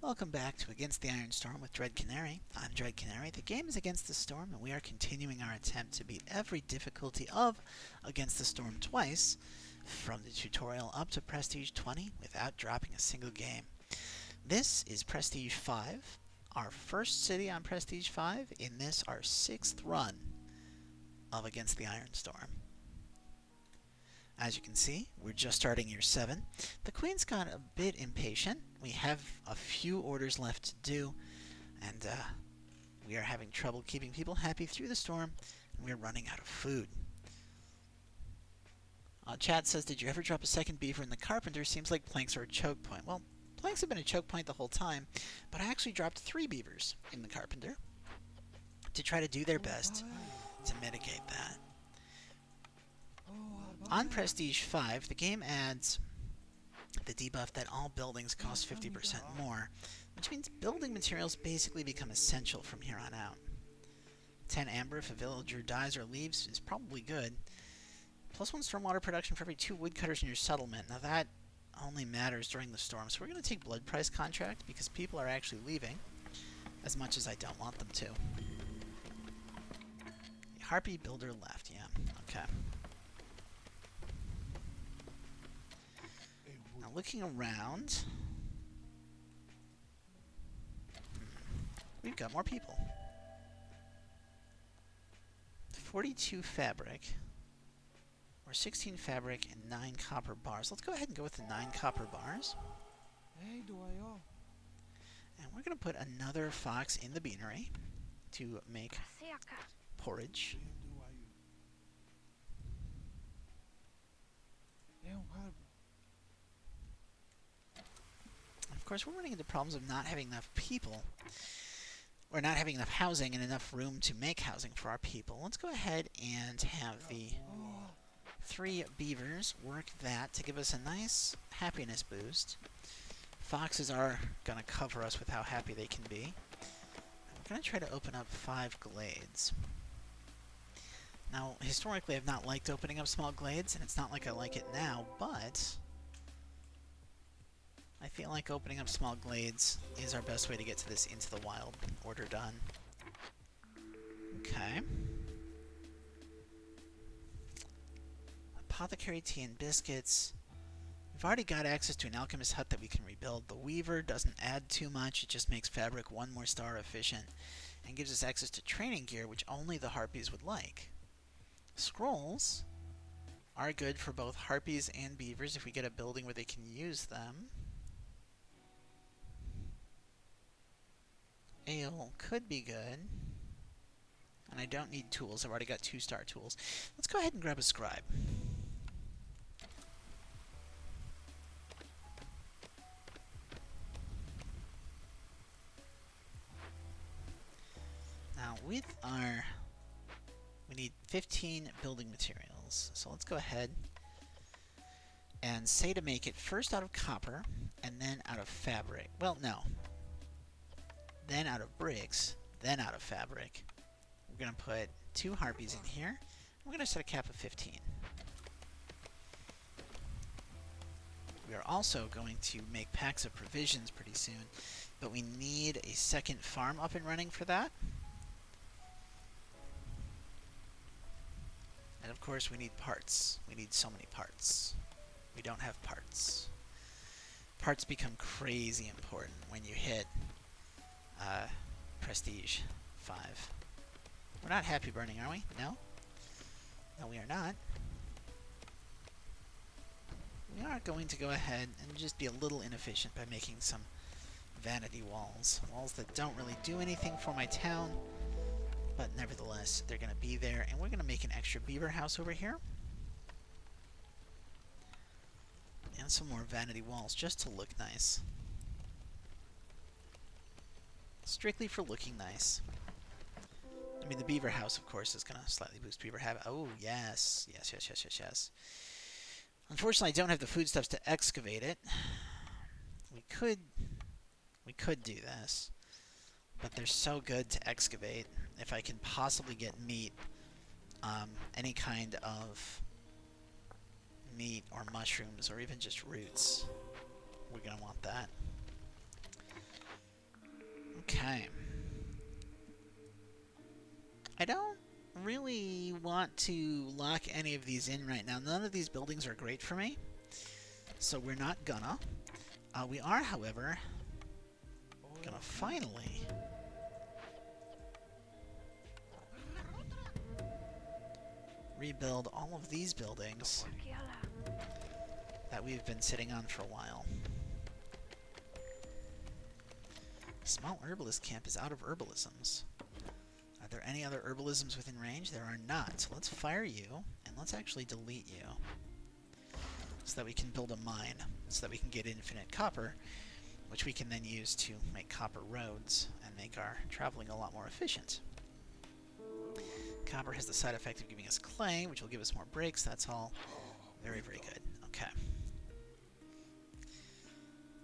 Welcome back to Against the Iron Storm with Dread Canary. I'm Dread Canary. The game is Against the Storm, and we are continuing our attempt to beat every difficulty of Against the Storm twice, from the tutorial up to Prestige 20, without dropping a single game. This is Prestige 5, our first city on Prestige 5, in this our 6th run of Against the Iron Storm. As you can see, we're just starting year 7. The Queen's got a bit impatient. We have a few orders left to do, and we are having trouble keeping people happy through the storm, and we're running out of food. Chad says, did you ever drop a second beaver in the carpenter? Seems like planks are a choke point. Well, planks have been a choke point the whole time, but I actually dropped 3 beavers in the carpenter to try to do their best to mitigate that. On Prestige 5, the game adds the debuff that all buildings cost 50% more, which means building materials basically become essential from here on out. 10 amber if a villager dies or leaves is probably good. +1 stormwater production for every 2 woodcutters in your settlement. Now that only matters during the storm, so we're going to take blood price contract because people are actually leaving, as much as I don't want them to. Harpy builder left, yeah, okay. Now looking around, we've got more people. 42 fabric, or 16 fabric and 9 copper bars. Let's go ahead and go with the 9 copper bars. And we're going to put another fox in the beanery to make porridge. And of course, we're running into problems of not having enough people, or not having enough housing and enough room to make housing for our people. Let's go ahead and have the 3 beavers work that to give us a nice happiness boost. Foxes are going to cover us with how happy they can be. We're going to try to open up 5 glades. Now, historically, I've not liked opening up small glades, and it's not like I like it now, but I feel like opening up small glades is our best way to get to this into the wild. Order done. Okay. Apothecary tea and biscuits. We've already got access to an alchemist hut that we can rebuild. The weaver doesn't add too much, it just makes fabric 1 more star efficient, and gives us access to training gear, which only the harpies would like. Scrolls are good for both harpies and beavers if we get a building where they can use them. Ale could be good. And I don't need tools, I've already got 2-star tools. Let's go ahead and grab a scribe. Now with our... we need 15 building materials. So let's go ahead and say to make it first out of copper, and then out of fabric. Well, no. Then out of bricks, then out of fabric. We're going to put 2 harpies in here. We're going to set a cap of 15. We are also going to make packs of provisions pretty soon, but we need a second farm up and running for that. And of course we need parts. We need so many parts. We don't have parts. Parts become crazy important when you hit Prestige 5. We're not happy burning, are we? No? No, we are not. We are going to go ahead and just be a little inefficient by making some vanity walls. Walls that don't really do anything for my town, but nevertheless, they're going to be there. And we're going to make an extra beaver house over here. And some more vanity walls just to look nice. Strictly for looking nice. I mean, the beaver house, of course, is going to slightly boost beaver habit. Oh, yes. Yes. Unfortunately, I don't have the foodstuffs to excavate it. We could do this, but they're so good to excavate. If I can possibly get meat, any kind of meat or mushrooms or even just roots, we're going to want that. Okay. I don't really want to lock any of these in right now. None of these buildings are great for me, so we're not gonna. We are, however, gonna finally rebuild all of these buildings that we've been sitting on for a while. Small herbalist camp is out of herbalisms. Are there any other herbalisms within range? There are not. So let's fire you, and let's actually delete you. So that we can build a mine, so that we can get infinite copper, which we can then use to make copper roads and make our traveling a lot more efficient. Copper has the side effect of giving us clay, which will give us more breaks. That's all very, very good. Okay.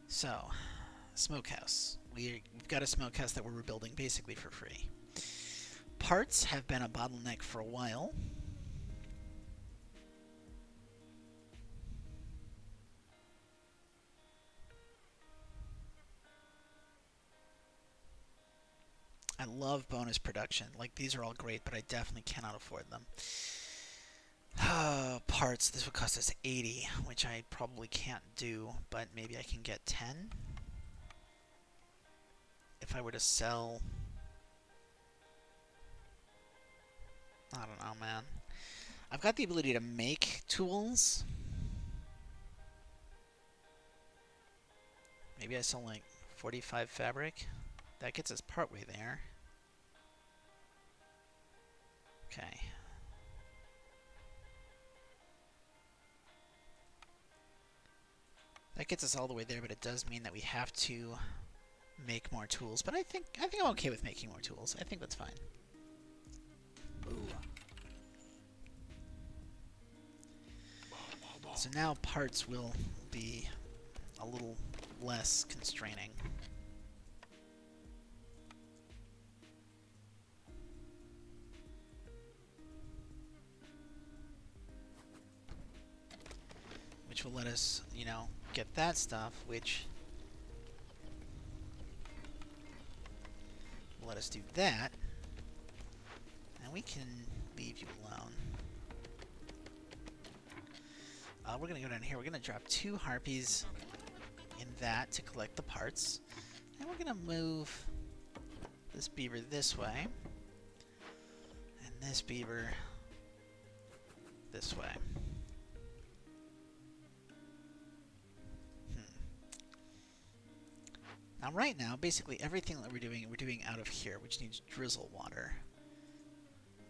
So, smokehouse. We've got a smokehouse that we're rebuilding basically for free. Parts have been a bottleneck for a while. I love bonus production. Like, these are all great, but I definitely cannot afford them. Parts. This would cost us 80, which I probably can't do, but maybe I can get 10. If I were to sell... I don't know, man. I've got the ability to make tools. Maybe I sell, like, 45 fabric. That gets us partway there. Okay. That gets us all the way there, but it does mean that we have to make more tools. But I think I'm okay with making more tools. I think that's fine. Ooh. So now parts will be a little less constraining. Which will let us, you know, get that stuff, which will let us do that. And we can leave you alone. We're going to go down here. We're going to drop 2 harpies in that to collect the parts. And we're going to move this beaver this way. And this beaver this way. Now, right now, basically everything that we're doing out of here, which needs drizzle water.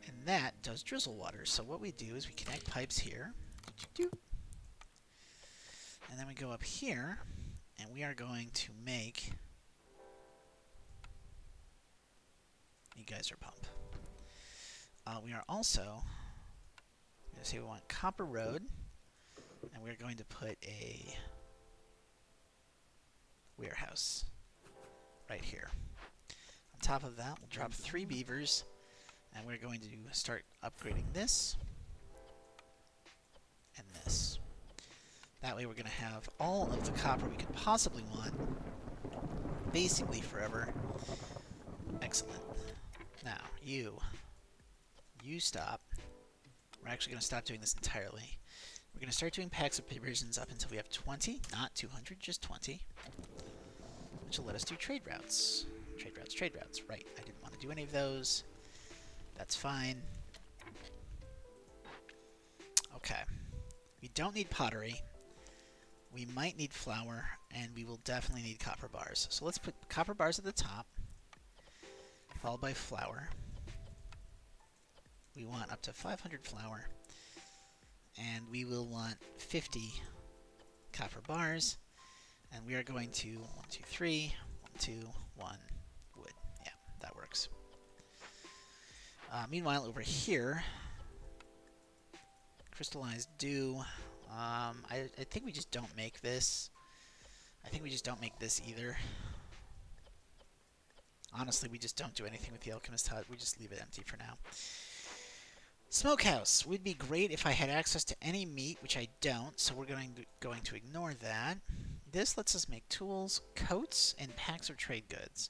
And that does drizzle water. So what we do is we connect pipes here. And then we go up here, and we are going to make a geyser pump. We are also going to say we want copper road, and we're going to put a warehouse right here. On top of that, we'll drop 3 beavers, and we're going to start upgrading this and this. That way we're going to have all of the copper we could possibly want, basically forever. Excellent. Now, you stop. We're actually going to stop doing this entirely. We're going to start doing packs of provisions up until we have 20, not 200, just 20. Which will let us do trade routes. Trade routes. Right, I didn't want to do any of those. That's fine. Okay. We don't need pottery. We might need flour, and we will definitely need copper bars. So let's put copper bars at the top, followed by flour. We want up to 500 flour, and we will want 50 copper bars, and we are going to 1, 2, 3, 1, 2, 1 wood. Yeah, that works. Meanwhile, over here, crystallized dew. I think we just don't make this. I think we just don't make this either. Honestly, we just don't do anything with the alchemist hut. We just leave it empty for now. Smokehouse would be great if I had access to any meat, which I don't, so we're going to ignore that. This lets us make tools, coats, and packs of trade goods.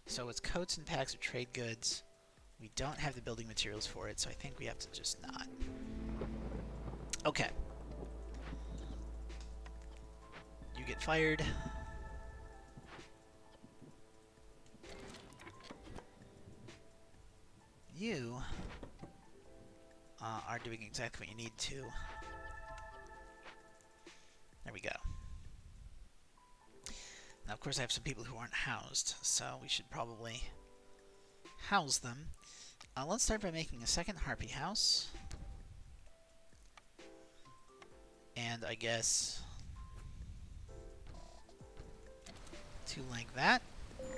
So it's coats and packs of trade goods. We don't have the building materials for it, so I think we have to just not. Okay. You get fired. You are doing exactly what you need to. There we go. Now, of course, I have some people who aren't housed, so we should probably house them. Let's start by making a second harpy house. And I guess 2 like that. And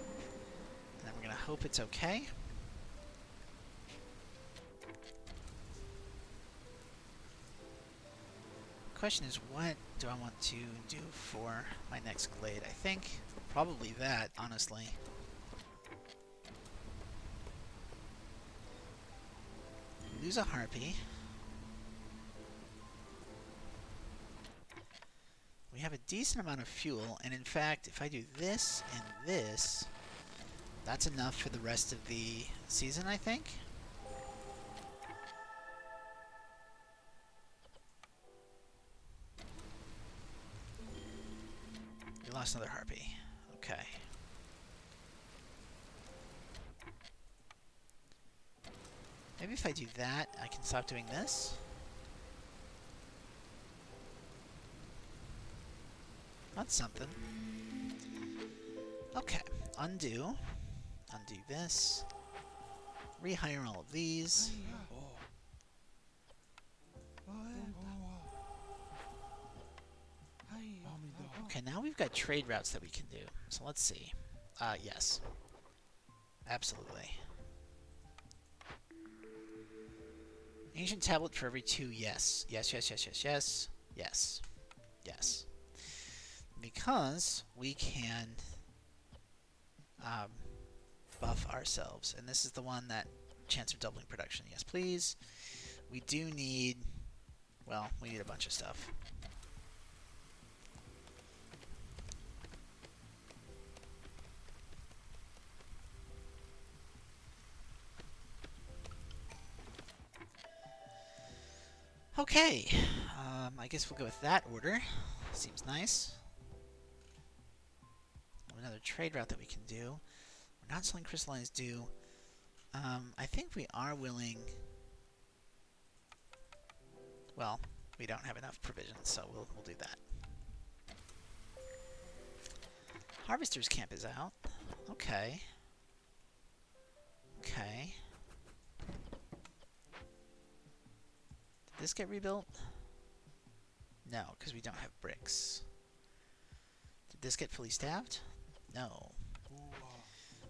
then we're going to hope it's okay. Question is, what do I want to do for my next glade? I think probably that, honestly. Lose a harpy. We have a decent amount of fuel, and in fact, if I do this and this, that's enough for the rest of the season, I think. We lost another harpy. Okay. Maybe if I do that, I can stop doing this. That's something. Okay. Undo. Undo this. Rehire all of these. Okay, now we've got trade routes that we can do. So let's see. Yes. Absolutely. Ancient tablet for every 2, yes. Yes, yes, yes, yes, yes. Yes. Yes. Because we can buff ourselves. And this is the one that chance of doubling production. Yes, please. We do need, well, we need a bunch of stuff. Okay, I guess we'll go with that order. Seems nice. Another trade route that we can do. We're not selling crystallized dew. I think we are willing. Well, we don't have enough provisions, so we'll do that. Harvester's camp is out. Okay. Okay. Did this get rebuilt? No, because we don't have bricks. Did this get fully staffed? No.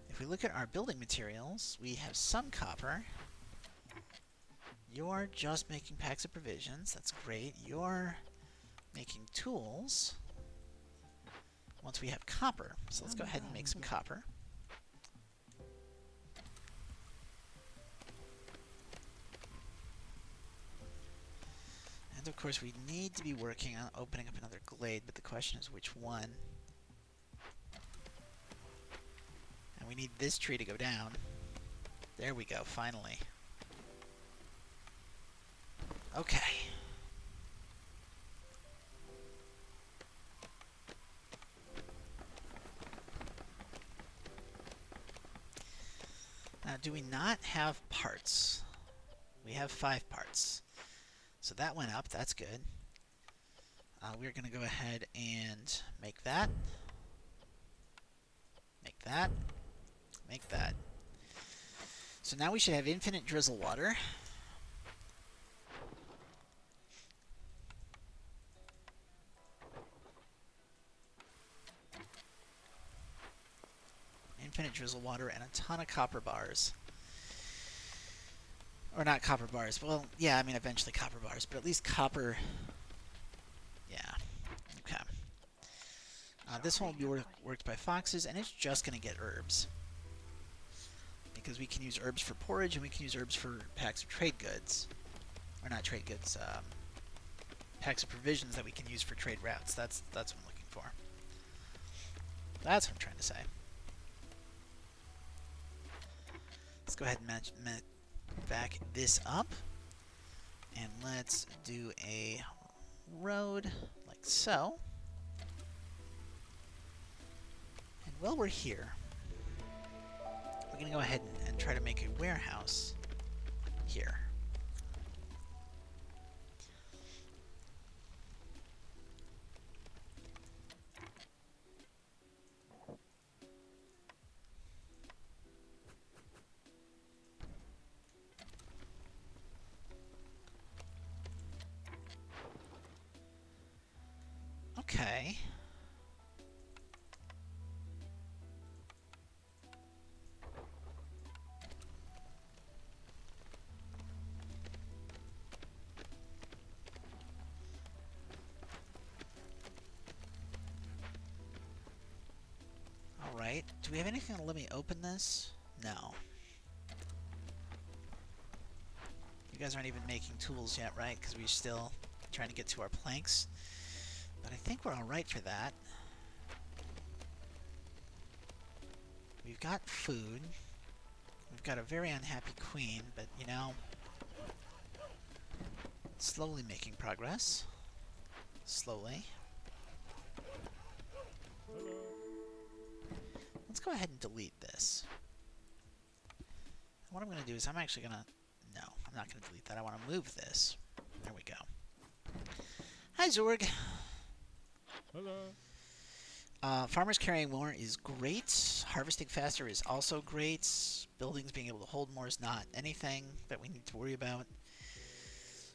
If we look at our building materials, we have some copper. You're just making packs of provisions. That's great. You're making tools. Once we have copper. So let's go ahead and make some copper. And of course we need to be working on opening up another glade, but the question is which one. And we need this tree to go down. There we go, finally. Okay. Now, do we not have parts? We have 5 parts. So that went up, that's good. We're going to go ahead and make that. Make that. Make that. So now we should have infinite drizzle water. Infinite drizzle water and a ton of copper bars. Or not copper bars. Well, yeah, I mean eventually copper bars, but at least copper. Yeah. Okay. This one will be worked by foxes, and it's just going to get herbs. Because we can use herbs for porridge, and we can use herbs for packs of trade goods. Or not trade goods, packs of provisions that we can use for trade routes. That's what I'm looking for. That's what I'm trying to say. Let's go ahead and back this up. And let's do a road like so. And while we're here, we're going to go ahead and try to make a warehouse here. Okay. Alright. Do we have anything to let me open this? No. You guys aren't even making tools yet, right? Because we're still trying to get to our planks. But I think we're alright for that. We've got food. We've got a very unhappy queen, but, you know, slowly making progress. Slowly. Let's go ahead and delete this. What I'm going to do is I'm actually going to... No, I'm not going to delete that. I want to move this. There we go. Hi, Zorg. Hello. Farmers carrying more is great. Harvesting faster is also great. Buildings being able to hold more is not anything that we need to worry about.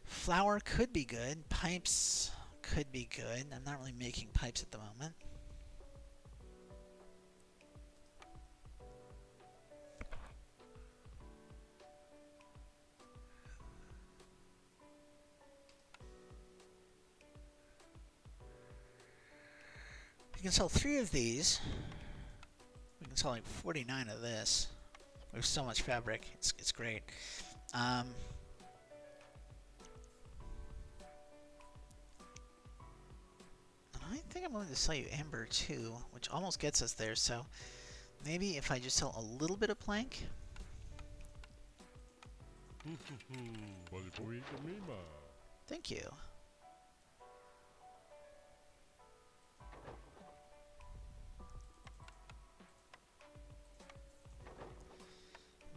Flour could be good. Pipes could be good. I'm not really making pipes at the moment. We can sell 3 of these. We can sell like 49 of this. We have so much fabric. It's great. I think I'm willing to sell you amber too, which almost gets us there. So maybe if I just sell a little bit of plank. Thank you.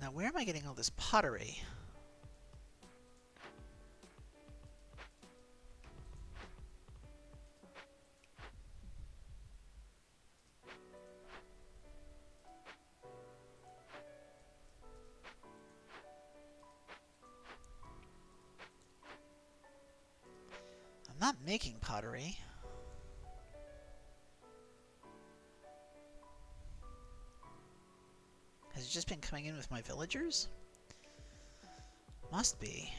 Now, where am I getting all this pottery? I'm not making pottery. Has it just been coming in with my villagers? Must be.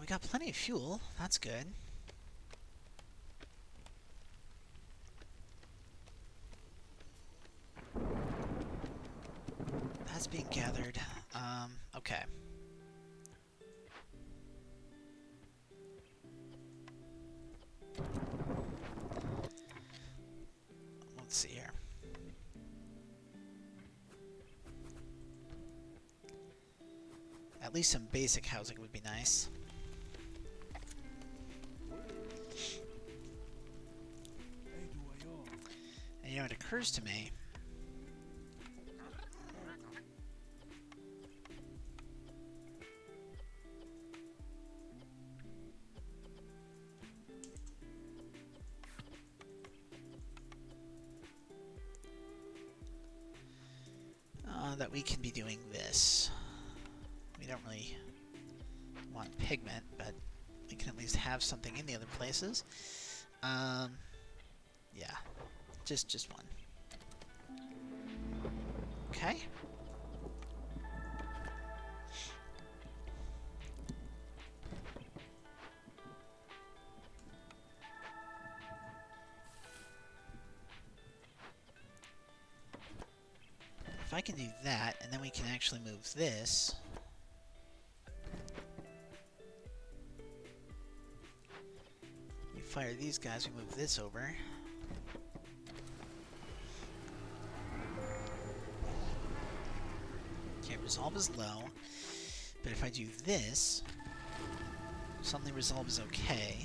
We got plenty of fuel. That's good. That's being gathered. Okay. Let's see here. At least some basic housing would be nice. And you know, it occurs to me. That we can be doing this. We don't really want pigment, but we can at least have something in the other places. Yeah, just one. Okay. If I can do that, and then we can actually move this. You fire these guys, we move this over. Okay, resolve is low. But if I do this, suddenly resolve is okay.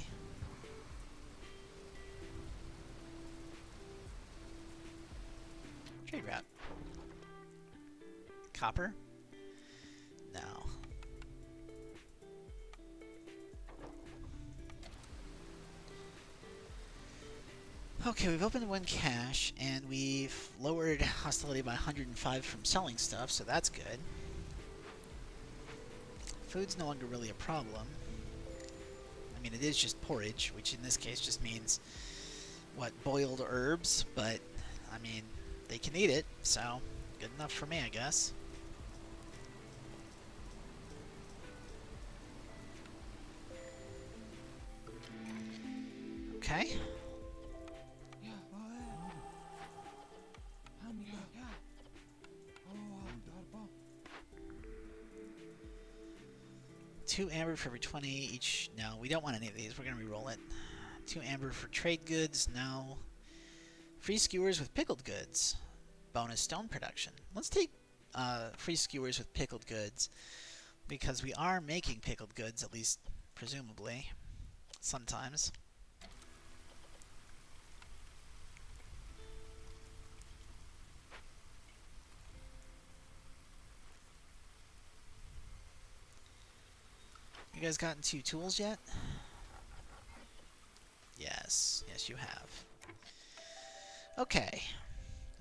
Trade route. Copper? No. Okay, we've opened one cache, and we've lowered hostility by 105 from selling stuff, so that's good. Food's no longer really a problem. I mean, it is just porridge, which in this case just means, what, boiled herbs, but, I mean, they can eat it, so good enough for me, I guess. Okay. Two amber for every 20 each. No, we don't want any of these. We're going to re-roll it. 2 amber for trade goods. No. Free skewers with pickled goods. Bonus stone production. Let's take free skewers with pickled goods, because we are making pickled goods, at least presumably, sometimes. You guys gotten 2 tools yet? Yes. Yes, you have. Okay.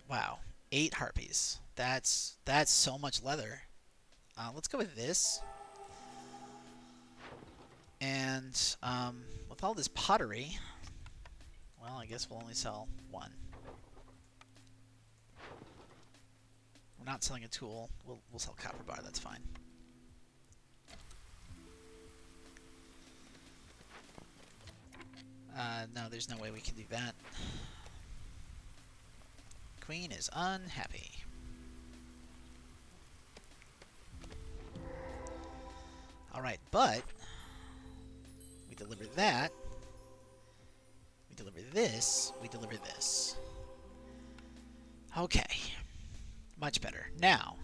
Wow. 8 harpies. That's so much leather. Let's go with this. And with all this pottery, well, I guess we'll only sell 1. We're not selling a tool. We'll sell copper bar. That's fine. No, there's no way we can do that. Queen is unhappy. Alright, but we deliver that. We deliver this. We deliver this. Okay. Much better. Now,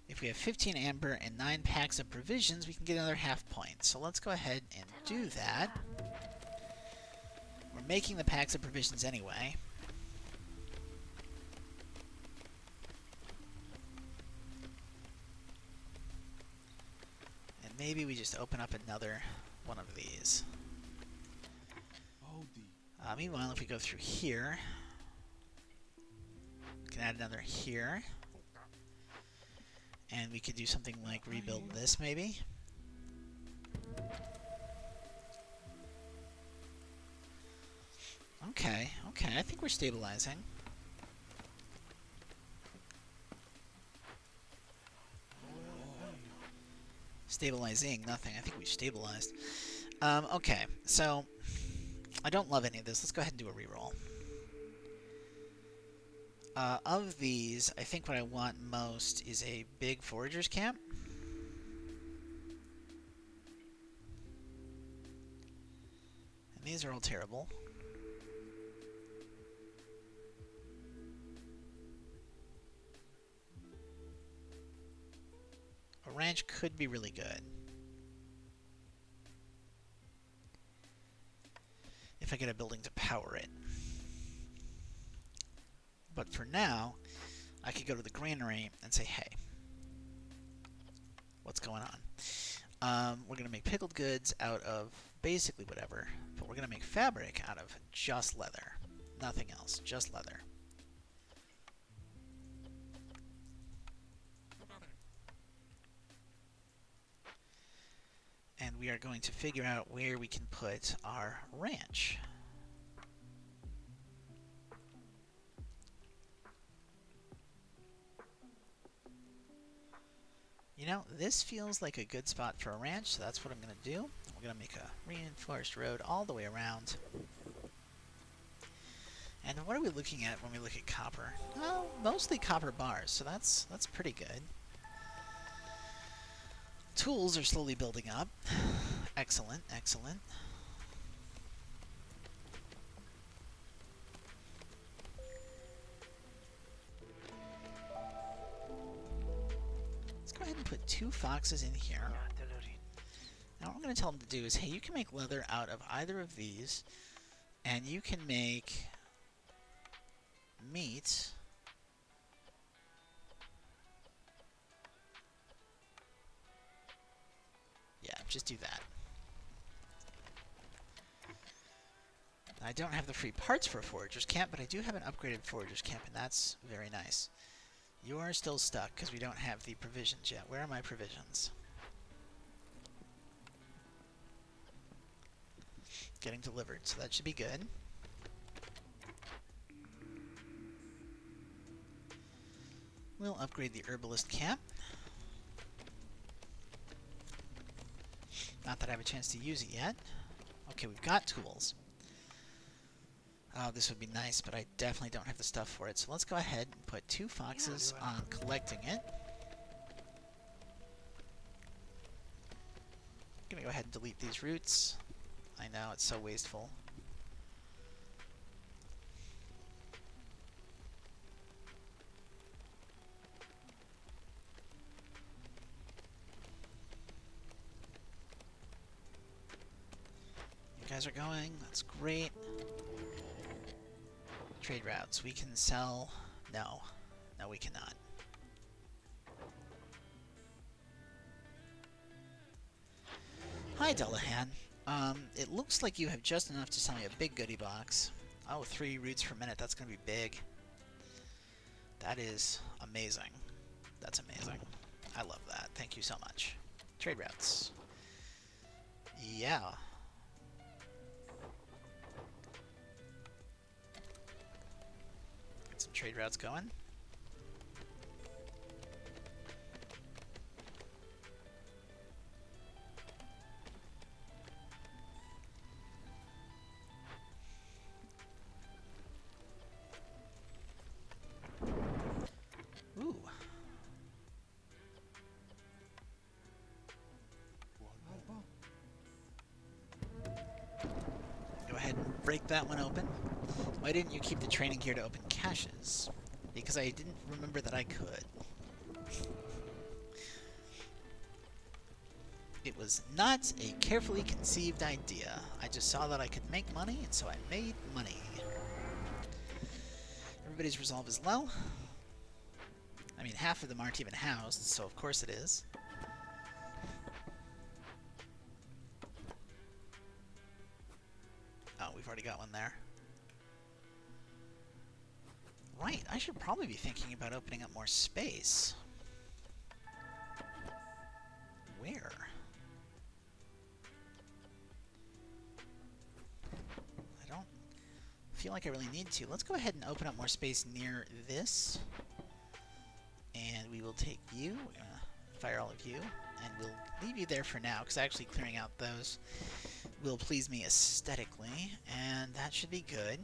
if we have 15 amber and 9 packs of provisions, we can get another half point. So let's go ahead and do that. We're making the packs of provisions anyway. And maybe we just open up another one of these. Meanwhile, if we go through here, we can add another here. And we could do something like rebuild this, maybe. Okay, okay, I think we're stabilizing. Stabilizing, nothing. I think we stabilized. Okay, so I don't love any of this. Let's go ahead and do a reroll. Of these, I think what I want most is a big foragers camp. And these are all terrible. A ranch could be really good. If I get a building to power it. But for now, I could go to the granary and say, hey, what's going on? We're going to make pickled goods out of basically whatever, but we're going to make fabric out of just leather. Nothing else, just leather. And we are going to figure out where we can put our ranch. You know, this feels like a good spot for a ranch, so that's what I'm going to do. We're going to make a reinforced road all the way around. And what are we looking at when we look at copper? Oh, mostly copper bars, so that's pretty good. Tools are slowly building up. Excellent, excellent. Let's go ahead and put 2 foxes in here. Now what I'm going to tell them to do is, hey, you can make leather out of either of these, and you can make meat. Yeah, just do that. I don't have the free parts for a forager's camp, but I do have an upgraded forager's camp, and that's very nice. You are still stuck because we don't have the provisions yet. Where are my provisions? Getting delivered, so that should be good. We'll upgrade the herbalist camp. Not that I have a chance to use it yet. Okay, we've got tools. Oh, this would be nice, but I definitely don't have the stuff for it. So let's go ahead and put 2 foxes on collecting it. I'm gonna go ahead and delete these roots. I know, it's so wasteful. You guys are going, that's great. Trade routes, we can sell... No. No, we cannot. Hi, Dullahan. It looks like you have just enough to sell me a big goodie box. Oh, 3 roots per minute, that's gonna be big. That is amazing. That's amazing. I love that. Thank you so much. Trade routes. Yeah. Get some trade routes going. Ooh. Go ahead and break that one open. Why didn't you keep the training gear to open caches? Because I didn't remember that I could. It was not a carefully conceived idea. I just saw that I could make money, and so I made money. Everybody's resolve is low. I mean, half of them aren't even housed, so of course it is. Oh, we've already got one there. Right, I should probably be thinking about opening up more space. Where? I don't feel like I really need to. Let's go ahead and open up more space near this. And we will take you. We're going to fire all of you. And we'll leave you there for now, because actually clearing out those will please me aesthetically. And that should be good.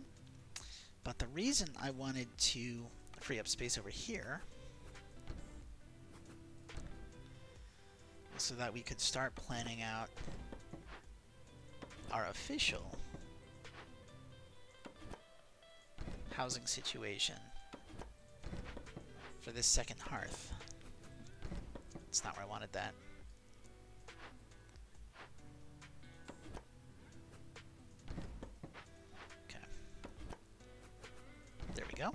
But the reason I wanted to free up space over here was so that we could start planning out our official housing situation for this second hearth. It's not where I wanted that. Okay. There we go.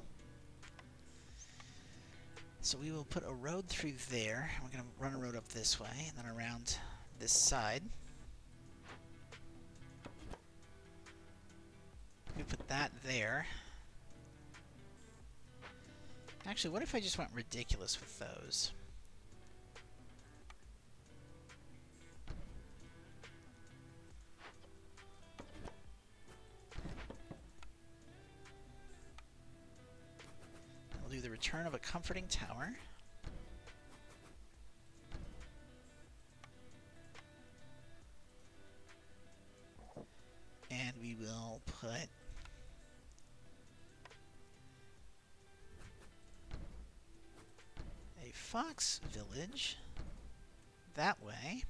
So we will put a road through there. We're going to run a road up this way, and then around this side. We put that there. Actually, what if I just went ridiculous with those? We'll do the return of a comforting tower. And we will put fox village that way.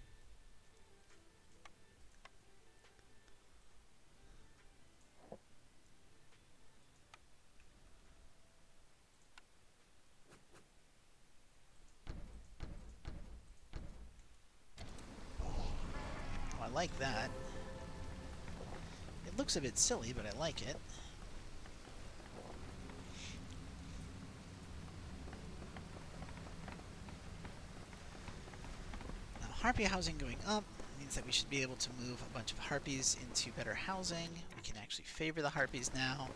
Oh, I like that. It looks a bit silly, but I like it. Now, harpy housing going up means that we should be able to move a bunch of harpies into better housing. We can actually favor the harpies now.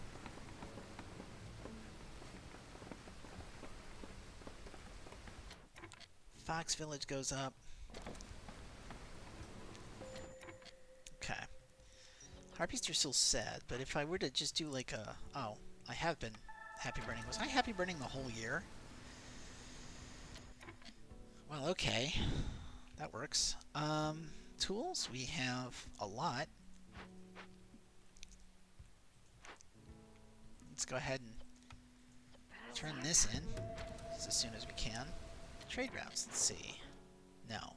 Fox village goes up. Okay. Harpies are still sad, but if I were to just do like a... Oh, I have been happy burning. Was I happy burning the whole year? Well, okay. That works. Tools? We have a lot. Let's go ahead and turn this in as soon as we can. Trade routes, let's see. No.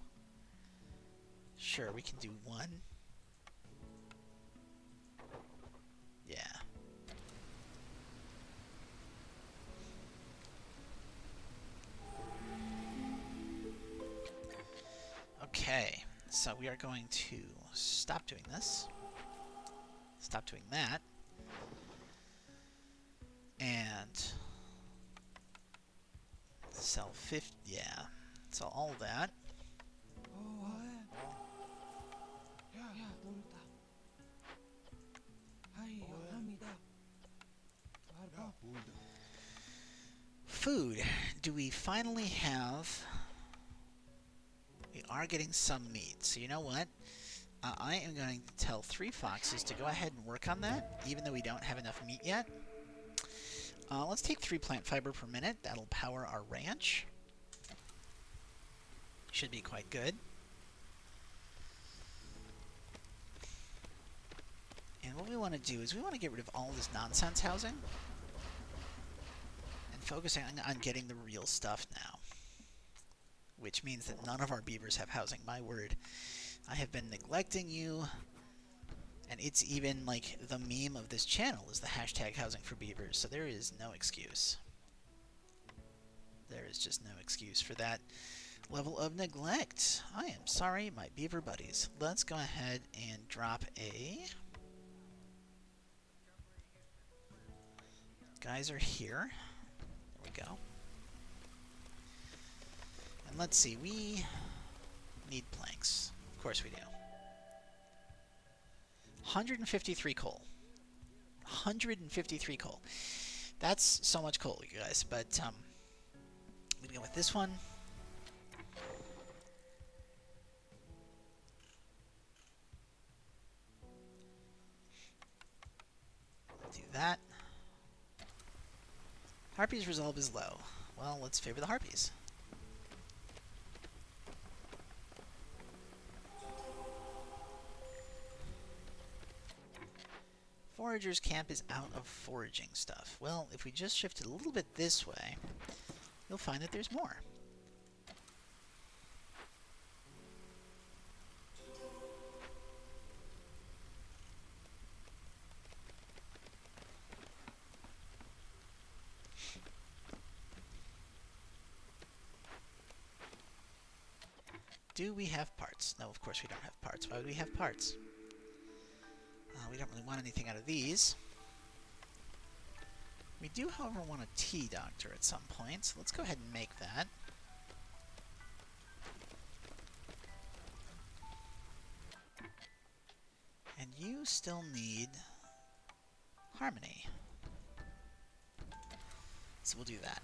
Sure, we can do one. Yeah. Okay, so we are going to stop doing this. Stop doing that. And sell 50, yeah. Sell all that. Food. Do we finally have... We are getting some meat. So you know what? I am going to tell 3 foxes to go ahead and work on that, even though we don't have enough meat yet. Let's take 3 plant fiber per minute. That'll power our ranch. Should be quite good. And what we want to do is we want to get rid of all this nonsense housing and focus on getting the real stuff now. Which means that none of our beavers have housing. My word. I have been neglecting you. And it's even like the meme of this channel is the hashtag housing for beavers. So there is no excuse. There is just no excuse for that level of neglect. I am sorry, my beaver buddies. Let's go ahead and drop a... Guys are here. There we go. And let's see, we need planks. Of course we do. 153 coal. 153 coal. That's so much coal, you guys. But I'm gonna go with this one. Do that. Harpies resolve is low. Well, let's favor the harpies. Forager's camp is out of foraging stuff. Well, if we just shift it a little bit this way, you'll find that there's more. Do we have parts? No, of course we don't have parts. Why would we have parts? We don't really want anything out of these. We do, however, want a tea doctor at some point, so let's go ahead and make that. And you still need harmony. So we'll do that.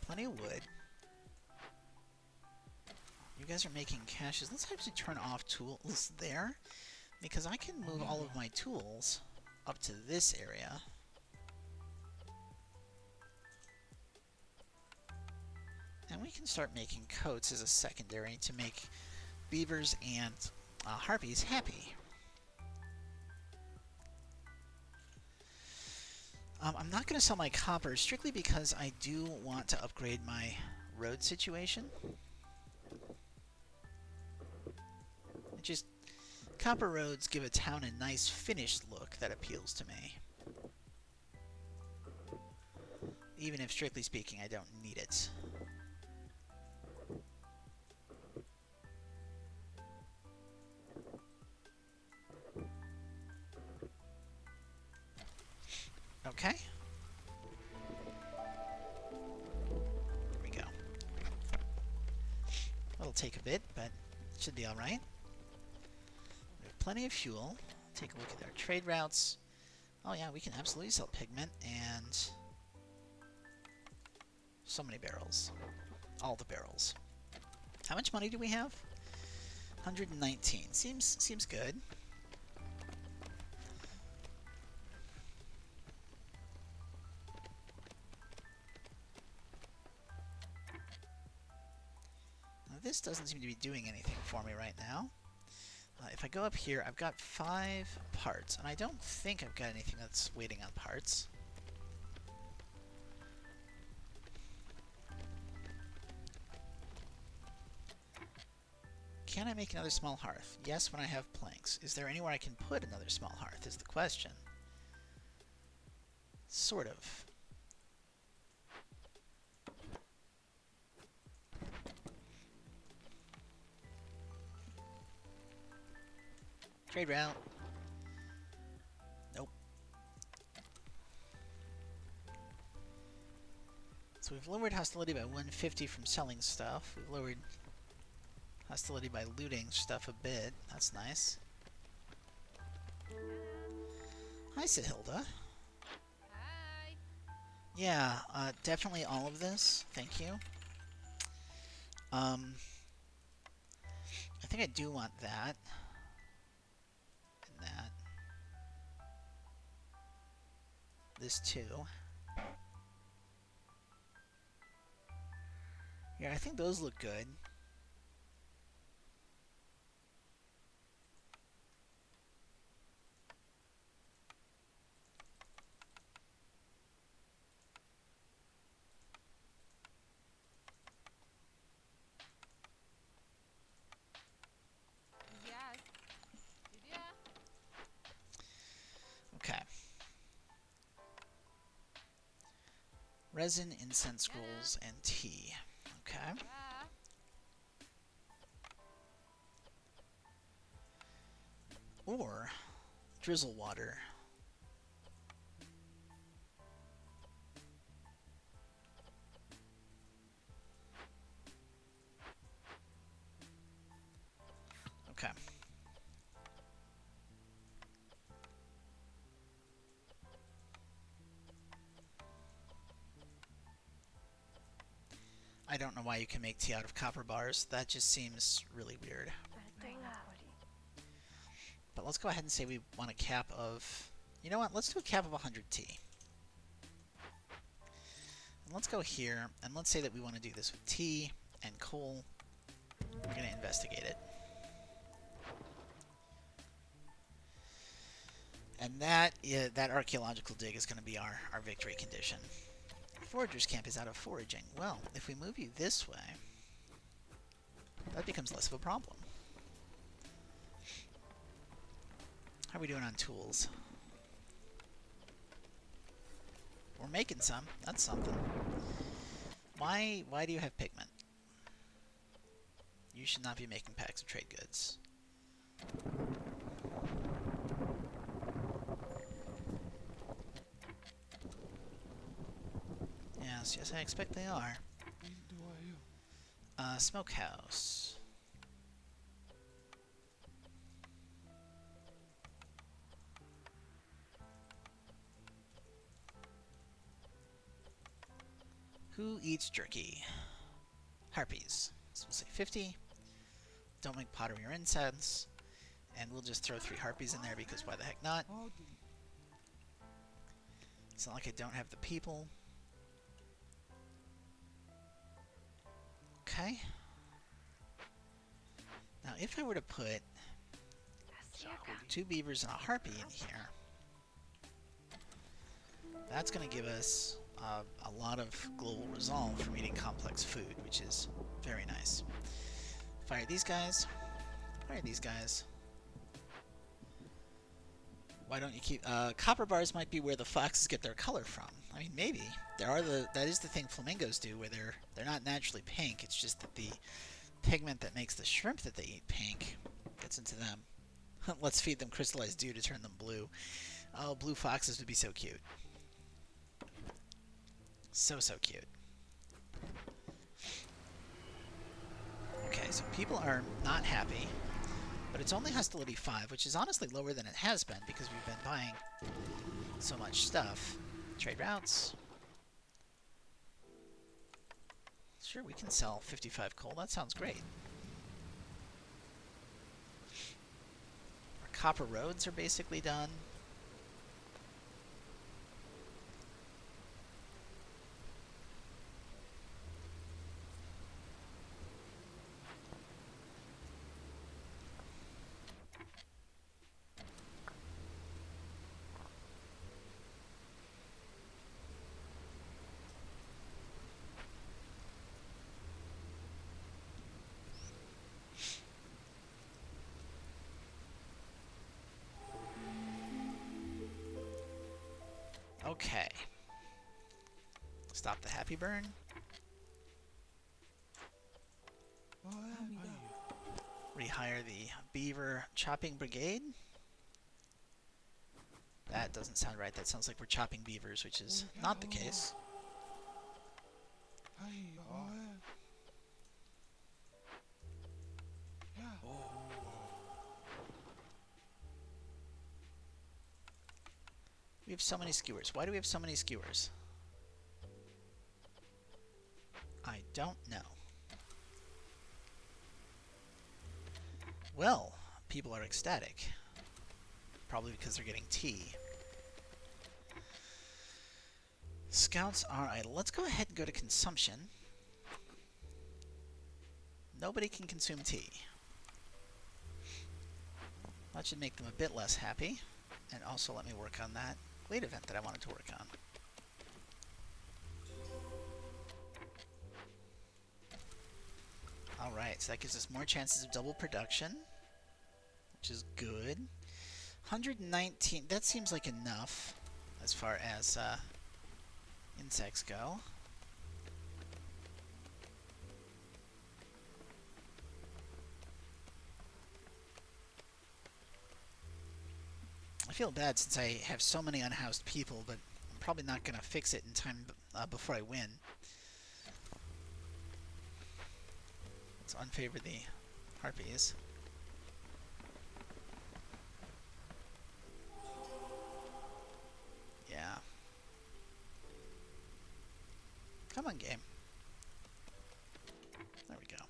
Plenty of wood. You guys are making caches. Let's actually turn off tools there, because I can move all of my tools up to this area. And we can start making coats as a secondary to make beavers and harpies happy. I'm not going to sell my copper strictly because I do want to upgrade my road situation. It just copper roads give a town a nice finished look that appeals to me. Even if, strictly speaking, I don't need it. Okay. There we go. It'll take a bit, but it should be alright. We have plenty of fuel. Take a look at our trade routes. Oh yeah, we can absolutely sell pigment and so many barrels. All the barrels. How much money do we have? 119. Seems good. Now, this doesn't seem to be doing anything for me right now. If I go up here, I've got 5 parts, and I don't think I've got anything that's waiting on parts. Can I make another small hearth? Yes, when I have planks. Is there anywhere I can put another small hearth, is the question. Sort of. Trade route. Nope. So we've lowered hostility by 150 from selling stuff. We've lowered hostility by looting stuff a bit. That's nice. Hi, Sahilda. Hi. Yeah, definitely all of this. Thank you. I think I do want that. And that. This too. Yeah, I think those look good. Yes. Yeah. Okay. Resin, incense scrolls, and tea. Okay. Yeah. Or drizzle water. Okay. I don't know why you can make tea out of copper bars. That just seems really weird. But let's go ahead and say we want a cap of... You know what? Let's do a cap of 100 tea. And let's go here, and let's say that we want to do this with tea and coal. We're going to investigate it. And that archaeological dig is going to be our victory condition. Forager's camp is out of foraging. Well, if we move you this way, that becomes less of a problem. How are we doing on tools? We're making some. That's something. Why do you have pigment? You should not be making packs of trade goods. Yes, I expect they are. Smokehouse. Who eats jerky? Harpies. So we'll say 50. Don't make pottery or incense. And we'll just throw 3 harpies in there because why the heck not? It's not like I don't have the people. Okay. Now, if I were to put 2 beavers and a harpy in here, That's going to give us a lot of global resolve from eating complex food, which is very nice. Fire these guys. Fire these guys. Why don't you keep... copper bars might be where the foxes get their color from. I mean, maybe. That is the thing flamingos do, where they're not naturally pink. It's just that the pigment that makes the shrimp that they eat pink gets into them. Let's feed them crystallized dew to turn them blue. Oh, blue foxes would be so cute. So, so cute. Okay, so people are not happy. But it's only hostility 5, which is honestly lower than it has been because we've been buying so much stuff. Trade routes. Sure, we can sell 55 coal. That sounds great. Our copper roads are basically done. Okay. Stop the happy burn. Rehire the beaver chopping brigade. That doesn't sound right. That sounds like we're chopping beavers, which is not the case. We have so many skewers. Why do we have so many skewers? I don't know. Well, people are ecstatic. Probably because they're getting tea. Scouts are idle. Let's go ahead and go to consumption. Nobody can consume tea. That should make them a bit less happy. And also let me work on that glade event that I wanted to work on. Alright, so that gives us more chances of double production, which is good. 119, that seems like enough as far as insects go. I feel bad since I have so many unhoused people, but I'm probably not going to fix it in time before I win. Let's unfavor the harpies. Yeah. Come on, game. There we go.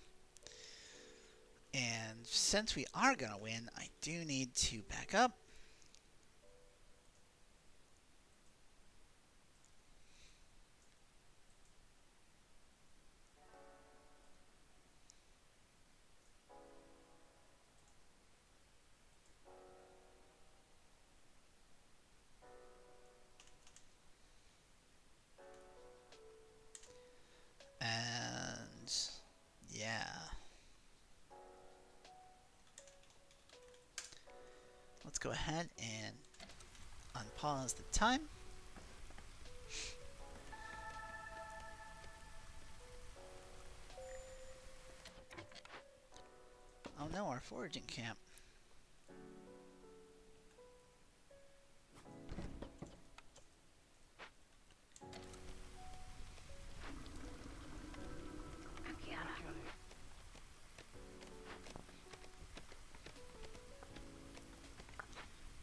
And since we are going to win, I do need to back up. And yeah. Let's go ahead and unpause the time. Oh no, our foraging camp.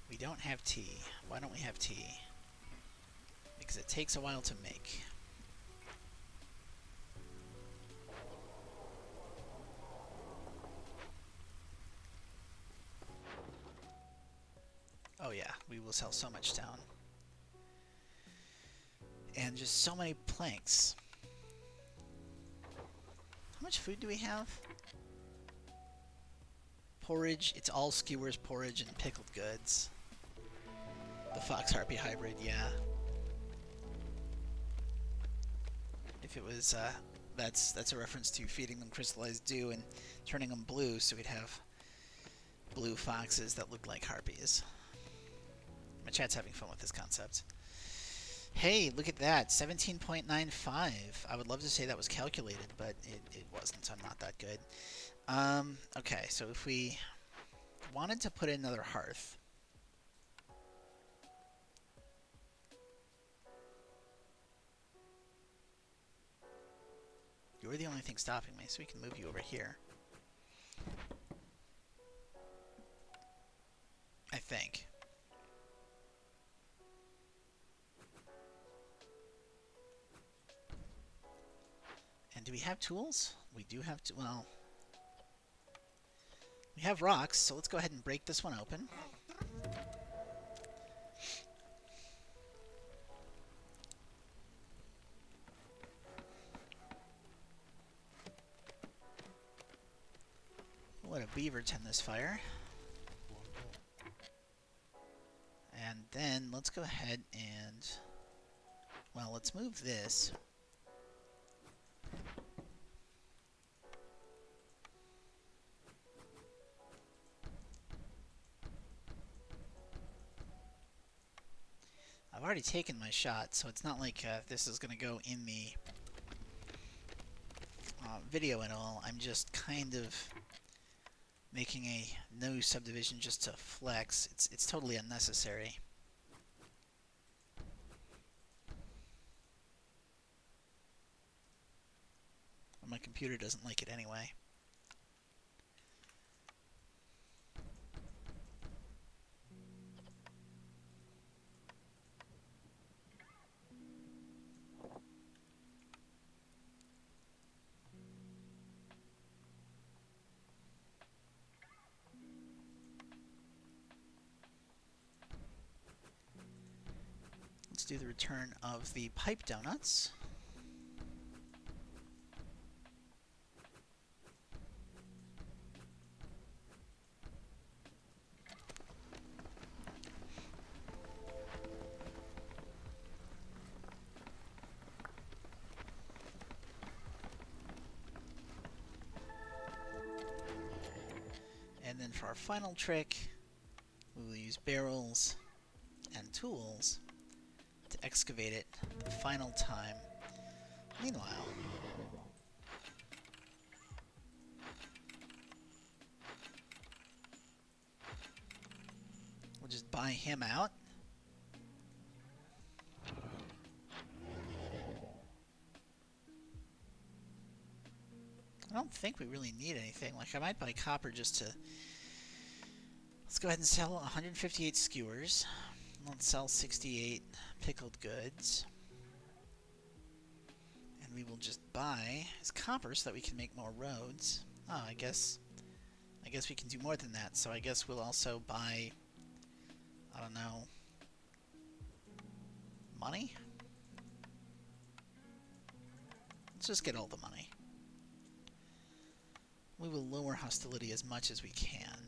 We don't have tea. Why don't we have tea? Because it takes a while to make. Oh yeah, we will sell so much down. And just so many planks. How much food do we have? Porridge, it's all skewers, porridge, and pickled goods. The fox harpy hybrid, yeah. If it was, that's a reference to feeding them crystallized dew and turning them blue, so we'd have blue foxes that look like harpies. My chat's having fun with this concept. Hey, look at that, 17.95. I would love to say that was calculated, but it wasn't. I'm not that good. Okay, so if we wanted to put in another hearth, you're the only thing stopping me, so we can move you over here. I think. And do we have tools? We do have to, well, we have rocks, so let's go ahead and break this one open. We'll let a beaver tend this fire. And then let's go ahead and, well, let's move this. I've already taken my shot, so it's not like this is going to go in the video at all. I'm just kind of making a no subdivision just to flex. It's totally unnecessary. My computer doesn't like it anyway. Let's do the return of the pipe donuts. And then for our final trick, we will use barrels and tools to excavate it the final time. Meanwhile, we'll just buy him out. I don't think we really need anything. Like, I might buy copper just to... Let's go ahead and sell 158 skewers. Let's sell 68 pickled goods. And we will just buy his copper so that we can make more roads. Oh, I guess we can do more than that. So I guess we'll also buy, I don't know, money? Let's just get all the money. We will lower hostility as much as we can.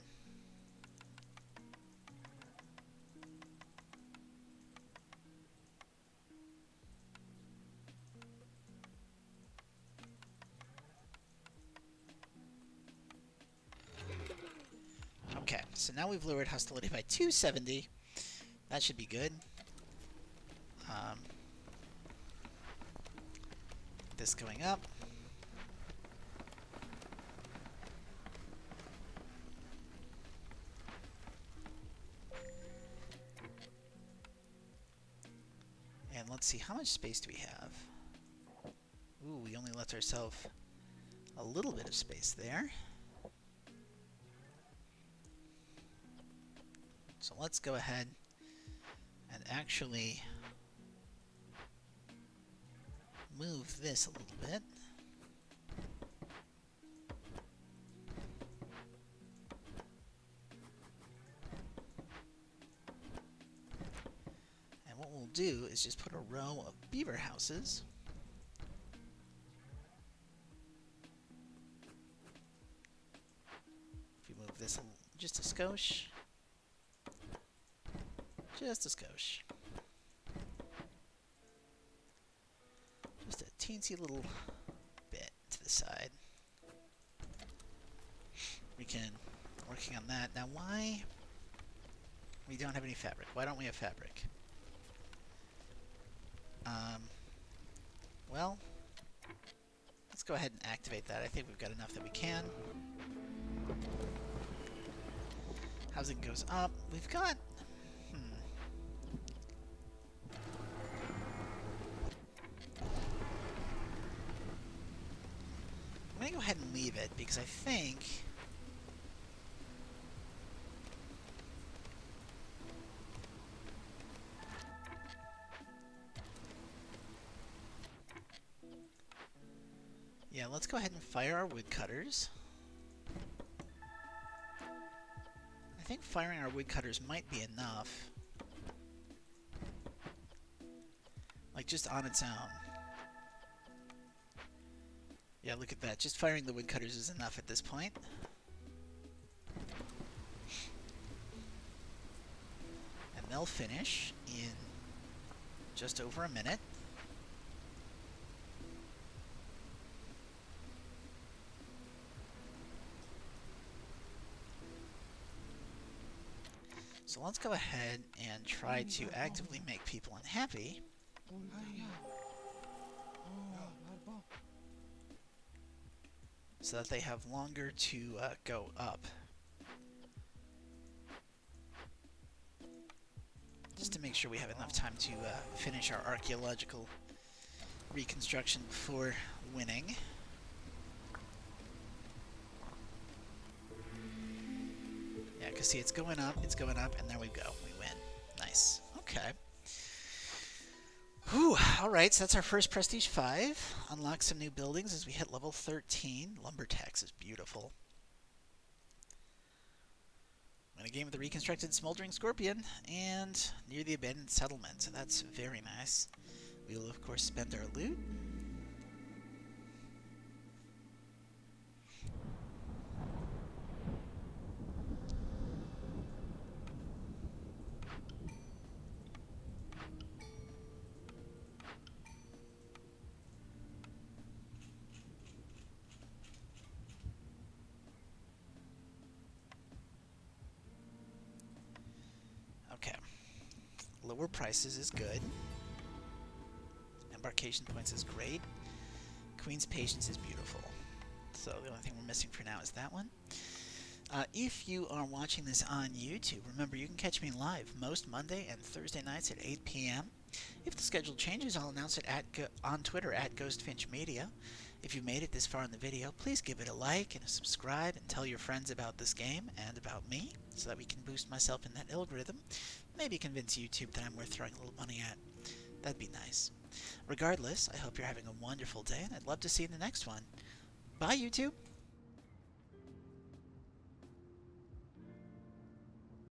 Okay, so now we've lowered hostility by 270. That should be good. This going up. And let's see, how much space do we have? Ooh, we only left ourselves a little bit of space there. So let's go ahead and actually move this a little bit. And what we'll do is just put a row of beaver houses. If we move this just a skosh. Just a skosh. Just a teensy little bit to the side. We can working on that. Now why we don't have any fabric? Why don't we have fabric? Well, let's go ahead and activate that. I think we've got enough that we can. Housing goes up. We've got... I'm going to go ahead and leave it, because I think... Yeah, let's go ahead and fire our woodcutters. I think firing our woodcutters might be enough. Like, just on its own. Yeah, look at that. Just firing the woodcutters is enough at this point. And they'll finish in just over a minute. So let's go ahead and try to actively make people unhappy. So that they have longer to go up. Just to make sure we have enough time to finish our archaeological reconstruction before winning. Yeah, because see, it's going up, and there we go. We win. Nice. Okay. Whew. Alright, so that's our first Prestige 5. Unlock some new buildings as we hit level 13. Lumber tax is beautiful. Win a game with the reconstructed Smoldering Scorpion and near the abandoned settlement. So that's very nice. We will, of course, spend our loot. Okay. Lower prices is good. Embarkation points is great. Queen's Patience is beautiful. So the only thing we're missing for now is that one. If you are watching this on YouTube, remember you can catch me live most Monday and Thursday nights at 8 p.m. If the schedule changes, I'll announce it on Twitter at GhostFinchMedia. If you made it this far in the video, please give it a like and a subscribe and tell your friends about this game and about me so that we can boost myself in that algorithm. Maybe convince YouTube that I'm worth throwing a little money at. That'd be nice. Regardless, I hope you're having a wonderful day and I'd love to see you in the next one. Bye, YouTube!